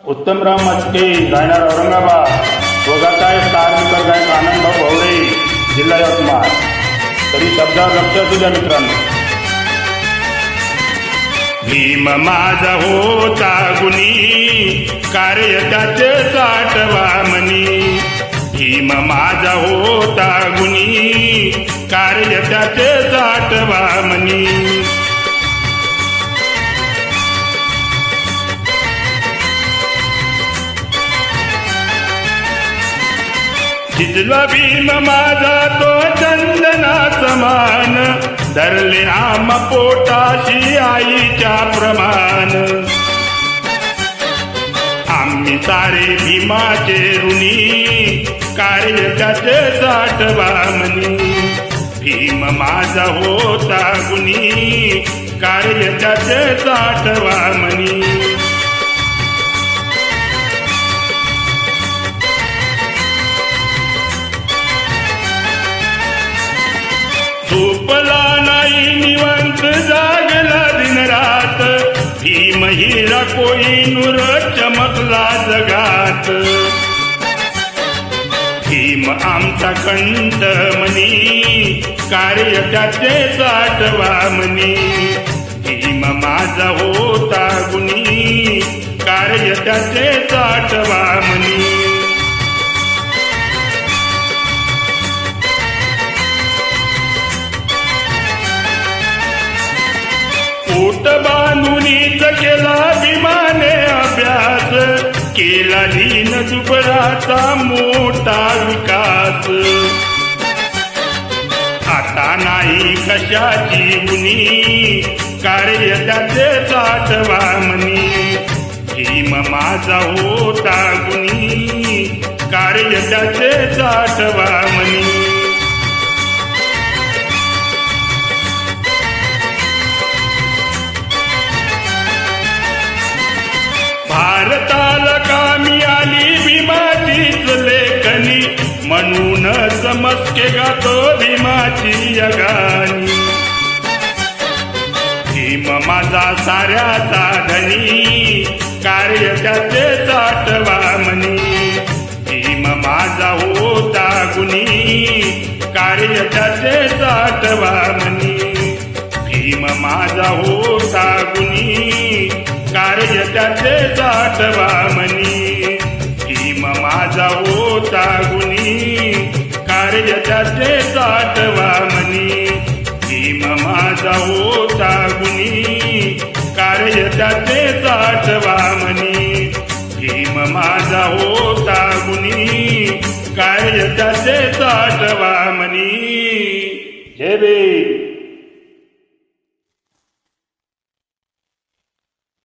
उत्तमराव मस्के राहणार औरंगाबाद, वगाताय स्टार गायक आनंदभाऊ भवरे जिल्हा यवतमाळ. तरी शब्दावर लक्ष असू द्या मित्रांनो. भीम माझा होता गुणी, कार्य त्याचे साठवा मनी. भीम माझा होता गुणी, कार्य त्याचे साठवा मनी. झिजला भीम माझा तो चंदना समान, धरले आम पोटाशी आईच्या प्रमाण. आम्ही सारे भीमाचे ऋणी, कार्य त्याचे साठवा मनी. भीम माझा होता गुणी, कार्य त्याचे साठवा मनी. झोपला नाही निवांत जागला दिनरात, भीम हिरा कोहिनूर चमकला जगात. भीम आमचा कंठमणी, कार्य त्याचे साठवा मनी. भीम माझा होता गुणी, कार्य त्याचे साठवा मनी. पोट बांधूनीच केला भीमाने अभ्यास, केला दीन दुबळाचा मोठा विकास. आता नाही कशाची उणी, कार्य त्याचे साठवा मनी. भीम माझा होता गुणी, कार्य त्याचे साठवा मनी. भारताला कामी आली भीमाचीच लेखनी, म्हणूनच मस्के गातो भीमाची यगानी. भीम माझा साऱ्याचा धनी, कार्य त्याचे साठवा मनी. भीम माझा होता गुणी, कार्य त्याचे साठवा मनी. भीम माझा होता गुणी, कार्य त्याचे साठवा मनी. भीम माझा होता गुणी, कार्य त्याचे साठवा मनी. भीम माझा होता गुणी, कार्य त्याचे साठवा मनी. भीम माझा होता गुणी, कार्य त्याचे साठवा मनी. जय भीम.